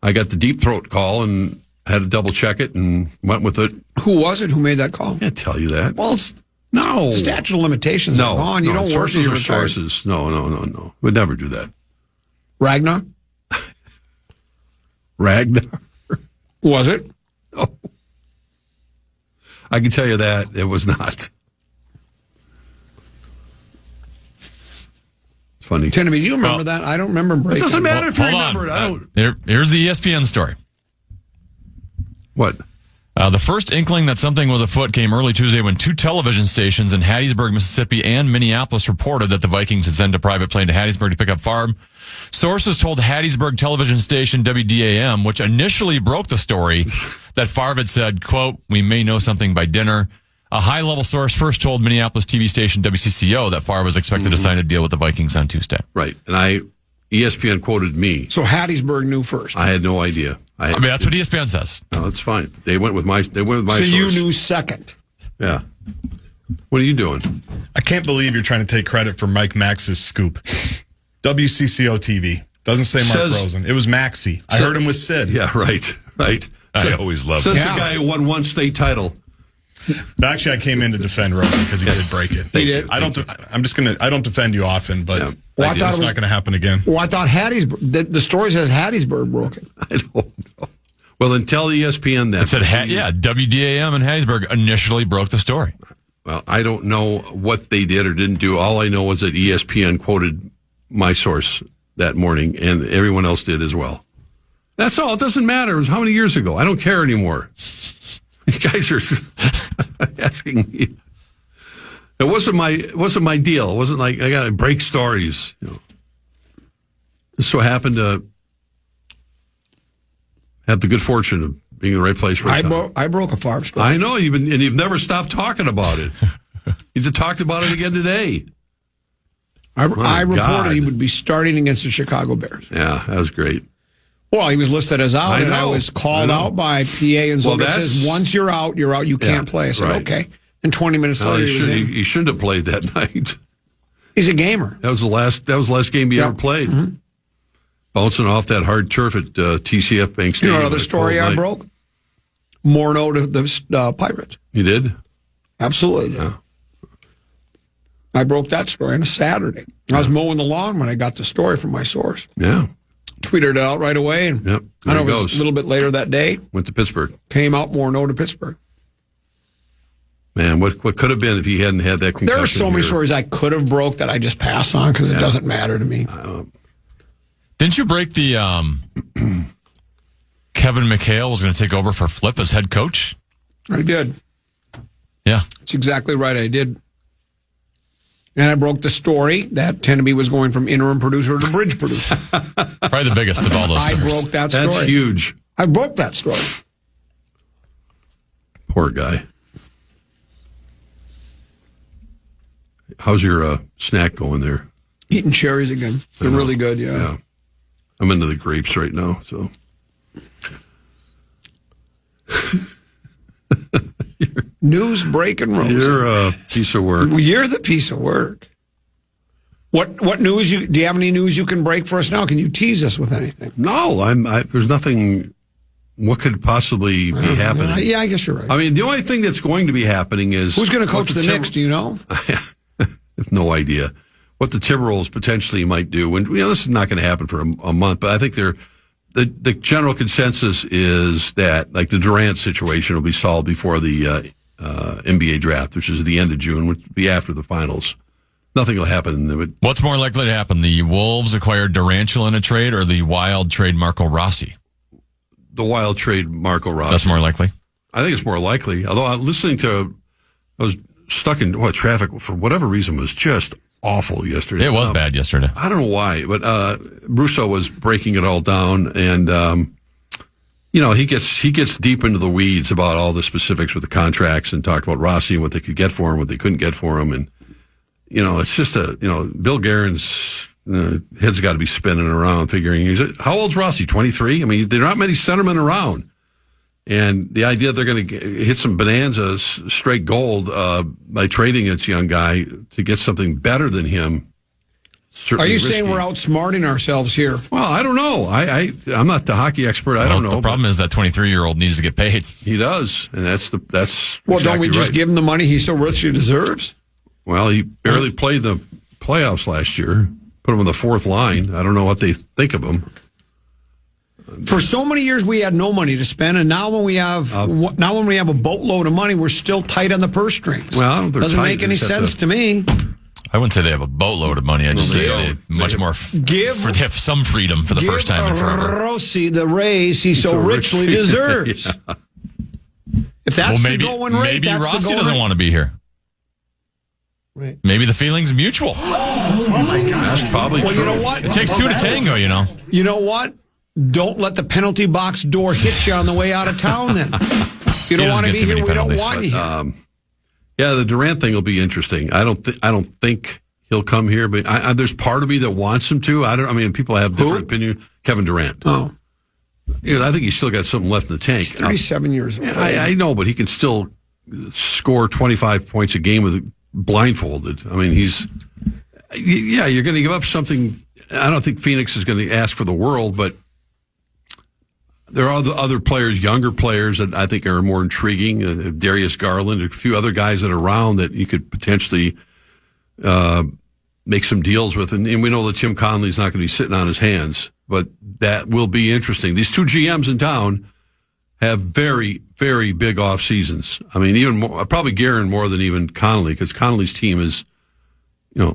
I got the deep throat call and had to double check it and went with it. Who was it? Who made that call? I can't tell you that. Well, statute of limitations are gone. You don't work sources are sources. No. Would never do that. Ragnar? Ragnar? Was it? No. I can tell you that it was not. Funny. Timmy, do you remember that? I don't remember breaking. It doesn't matter if you remember it. Here's the ESPN story. What? The first inkling that something was afoot came early Tuesday when two television stations in Hattiesburg, Mississippi and Minneapolis reported that the Vikings had sent a private plane to Hattiesburg to pick up Favre. Sources told Hattiesburg television station WDAM, which initially broke the story, that Favre had said, quote, "We may know something by dinner." A high-level source first told Minneapolis TV station WCCO that Favre was expected to sign a deal with the Vikings on Tuesday. Right. And ESPN quoted me. So Hattiesburg knew first. I had no idea. I mean, that's what ESPN says. No, that's fine. They went with my So source. you knew second. Yeah. What are you doing? I can't believe you're trying to take credit for Mike Max's scoop. WCCO TV. Doesn't say Mark Rosen. It was Maxie. I heard him with Sid. Yeah, right. I always loved it. it. Says the guy who won one state title. But actually, I came in to defend Rosen because he did break it. He did. I don't defend you often, but it's not going to happen again. Well, I thought Hattiesburg. The story says Hattiesburg broke it. I don't know. Well, then tell ESPN that. It said, WDAM and Hattiesburg initially broke the story. Well, I don't know what they did or didn't do. All I know is that ESPN quoted my source that morning, and everyone else did as well. That's all. It doesn't matter. It was how many years ago? I don't care anymore. You guys are asking me. It wasn't my deal. It wasn't like I got to break stories. This so happened to have the good fortune of being in the right place right now. I broke a Favre story. I know you've never stopped talking about it. You just talked about it again today. I reported he would be starting against the Chicago Bears. Yeah, that was great. Well, he was listed as out, and I was called out by PA, and Zolga says, once you're out, you can't play. I said, okay. And 20 minutes later, he shouldn't have played that night. He's a gamer. That was the last game he ever played. Mm-hmm. Bouncing off that hard turf at TCF Bank Stadium. You know another story I broke? Morneau to the Pirates. You did? Absolutely. Yeah. I broke that story on a Saturday. I was mowing the lawn when I got the story from my source. Yeah. Tweeted it out right away. And yep. I know it was a little bit later that day. Went to Pittsburgh. Came out Morneau to Pittsburgh. Man, what could have been if he hadn't had that concussion? There are so many stories I could have broke that I just pass on because it doesn't matter to me. Didn't you break the Kevin McHale was going to take over for Flip as head coach? I did. Yeah. That's exactly right. I did. And I broke the story that Tenneby was going from interim producer to bridge producer. Probably the biggest of all those I broke that story. That's huge. I broke that story. Poor guy. How's your snack going there? Eating cherries again. They're really good, yeah. I'm into the grapes right now, so. News breaking, Rosen. You're a piece of work. You're the piece of work. What news? Do you have any news you can break for us now? Can you tease us with anything? No, there's nothing. What could possibly be happening? Yeah, I guess you're right. I mean, the only thing that's going to be happening is who's going to coach the Knicks? Do you know? I have no idea what the Timberwolves potentially might do. And this is not going to happen for a month, but I think the general consensus is that like the Durant situation will be solved before the NBA draft, which is the end of June, which will be after the finals. Nothing will happen. What's more likely to happen? The Wolves acquired Durantula in a trade, or the Wild trade Marco Rossi? The Wild trade Marco Rossi. That's more likely. I think it's more likely. Although I was stuck in traffic for whatever reason was just awful yesterday. It was bad yesterday. I don't know why, but Russo was breaking it all down, and he gets deep into the weeds about all the specifics with the contracts and talked about Rossi and what they could get for him, what they couldn't get for him, and it's just Bill Guerin's head's got to be spinning around, figuring how old's Rossi? 23. I mean, there are not many centermen around. And the idea they're going to hit some bonanzas, straight gold, by trading this young guy to get something better than him. Are you saying we're outsmarting ourselves here? Well, I don't know. I'm not the hockey expert. I don't know. The problem is that 23-year-old needs to get paid. He does, and that's. Well, exactly don't we just give him the money he so richly deserves? Well, he barely played the playoffs last year. Put him on the fourth line. I don't know what they think of him. For so many years, we had no money to spend, and now when we have a boatload of money, we're still tight on the purse strings. Well, doesn't make any sense to me. I wouldn't say they have a boatload of money. I just say they have some freedom for the first time in forever. Rossi the raise he so richly deserves. Yeah. If that's the going rate, maybe Rossi doesn't want to be here. Right. Maybe the feeling's mutual. Oh my gosh, that's probably true. You know what? It takes two to tango. You know what? Don't let the penalty box door hit you on the way out of town. Then you don't want to be here. We don't want you here. Yeah, the Durant thing will be interesting. I don't think he'll come here, but there's part of me that wants him to. I mean, people have different opinion. Kevin Durant. Oh, I think he's still got something left in the tank. He's 37 years old. I know, but he can still score 25 points a game with blindfolded. I mean, you're going to give up something. I don't think Phoenix is going to ask for the world, but there are other players, younger players that I think are more intriguing. Darius Garland, a few other guys that are around that you could potentially make some deals with. And we know that Tim Conley's not going to be sitting on his hands, but that will be interesting. These two GMs in town have very, very big off seasons. I mean, even more, probably Guerin more than even Conley, because Conley's team is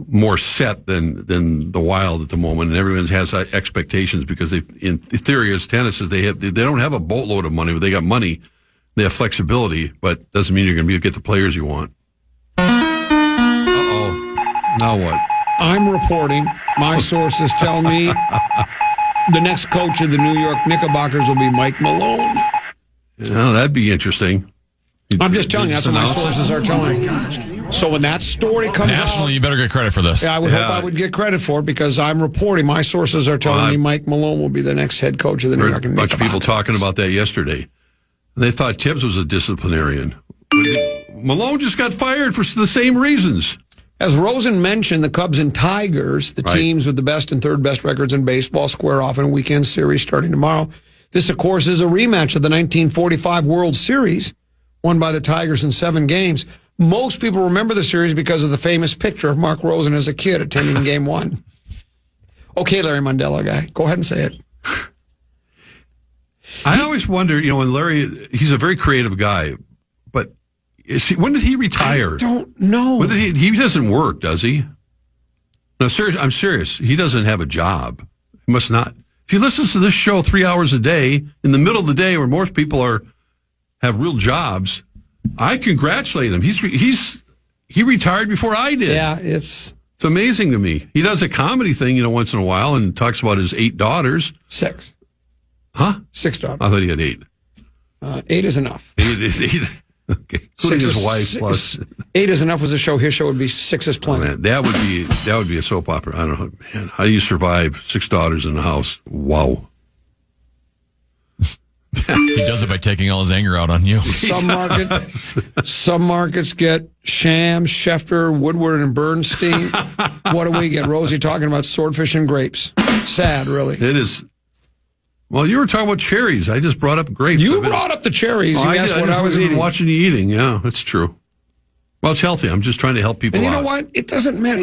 more set than the Wild at the moment, and everyone has expectations because in theory, as tennis is, they don't have a boatload of money, but they got money, they have flexibility, but doesn't mean you're going to get the players you want. Now what? I'm reporting. My sources tell me the next coach of the New York Knickerbockers will be Mike Malone. Yeah, that'd be interesting. I'm just telling you, that's what my sources are telling me. So when that story comes nationally, you better get credit for this. Yeah, I would hope I would get credit for it because I'm reporting. My sources are telling me Mike Malone will be the next head coach of the New York Knickerbockers. A bunch of people talking about that yesterday. They thought Tibbs was a disciplinarian. Malone just got fired for the same reasons. As Rosen mentioned, the Cubs and Tigers, the teams with the best and third best records in baseball, square off in a weekend series starting tomorrow. This, of course, is a rematch of the 1945 World Series, won by the Tigers in 7 games. Most people remember the series because of the famous picture of Mark Rosen as a kid attending Game 1. Okay, Larry Mandela guy, go ahead and say it. I always wonder, when Larry, he's a very creative guy, but when did he retire? I don't know. When did he doesn't work, does he? No, I'm serious. He doesn't have a job. He must not. If he listens to this show 3 hours a day, in the middle of the day where most people have real jobs, I congratulate him. He retired before I did. Yeah, it's amazing to me. He does a comedy thing, once in a while, and talks about his 8 daughters. 6. Huh? 6 daughters. I thought he had 8. 8 is enough. 8 is 8. Okay, including his wife plus 8 is enough was a show. His show would be 6 is plenty. Oh, man, that would be a soap opera. I don't know, man. How do you survive 6 daughters in the house? Wow. He does it by taking all his anger out on you. Some markets get Shams, Schefter, Woodward, and Bernstein. What do we get? Rosie talking about swordfish and grapes. Sad, really. It is. Well, you were talking about cherries. I just brought up grapes. You brought up the cherries. You asked what I was eating. Watching you eating. Yeah, that's true. Well, it's healthy. I'm just trying to help people out. And you know what? It doesn't matter.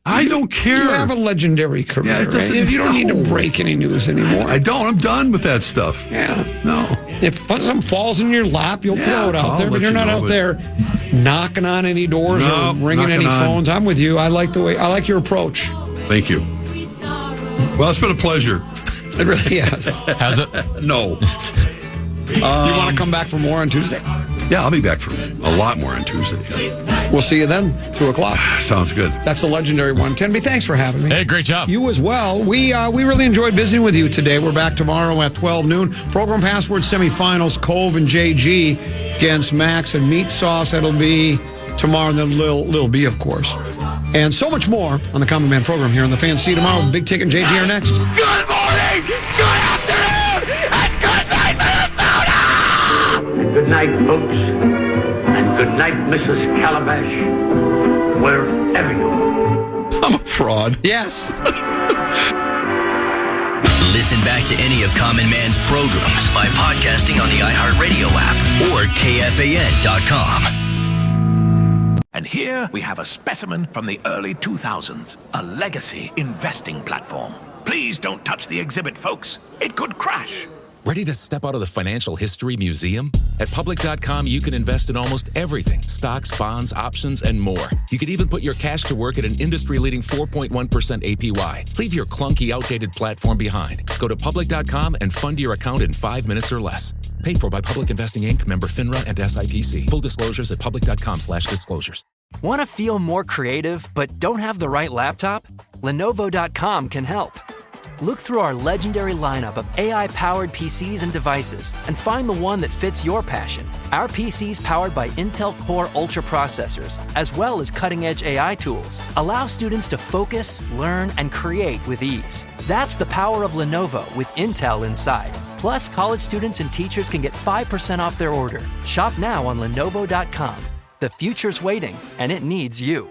I don't care. You have a legendary career. Yeah, it doesn't. Right? You don't need to break any news anymore. I don't. I'm done with that stuff. Yeah. No. If something falls in your lap, you'll throw it out there. But you're not out there knocking on any doors or ringing any phones. I'm with you. I like your approach. Thank you. Well, it's been a pleasure. It really has. Has it? No. You want to come back for more on Tuesday? Yeah, I'll be back for a lot more on Tuesday. We'll see you then, 2 o'clock. Sounds good. That's the legendary one. Tenby, thanks for having me. Hey, great job. You as well. We really enjoyed visiting with you today. We're back tomorrow at 12 noon. Program Password semifinals, Cove and JG against Max and Meat Sauce. That'll be tomorrow, and then Lil B, of course. And so much more on the Common Man program here on the Fan. See you tomorrow. Big Tick and JG are next. Good morning, good afternoon, and good night, Minnesota! Good night, folks. And good night, Mrs. Calabash. Wherever you are. I'm a fraud. Yes. Listen back to any of Common Man's programs by podcasting on the iHeartRadio app or KFAN.com. And here we have a specimen from the early 2000s, a legacy investing platform. Please don't touch the exhibit, folks. It could crash. Ready to step out of the financial history museum? At Public.com, you can invest in almost everything. Stocks, bonds, options, and more. You could even put your cash to work at an industry-leading 4.1% APY. Leave your clunky, outdated platform behind. Go to Public.com and fund your account in 5 minutes or less. Paid for by Public Investing Inc., member FINRA and SIPC. Full disclosures at Public.com/disclosures. Want to feel more creative but don't have the right laptop? Lenovo.com can help. Look through our legendary lineup of AI-powered PCs and devices and find the one that fits your passion. Our PCs powered by Intel Core Ultra processors, as well as cutting-edge AI tools, allow students to focus, learn, and create with ease. That's the power of Lenovo with Intel inside. Plus, college students and teachers can get 5% off their order. Shop now on Lenovo.com. The future's waiting, and it needs you.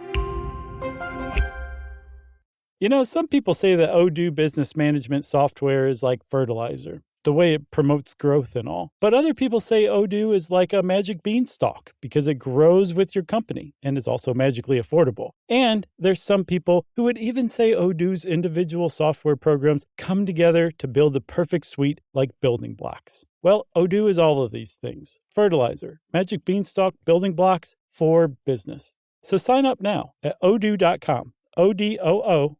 You know, some people say that Odoo business management software is like fertilizer, the way it promotes growth and all. But other people say Odoo is like a magic beanstalk because it grows with your company and is also magically affordable. And there's some people who would even say Odoo's individual software programs come together to build the perfect suite like building blocks. Well, Odoo is all of these things. Fertilizer, magic beanstalk, building blocks for business. So sign up now at odoo.com. ODOO.com.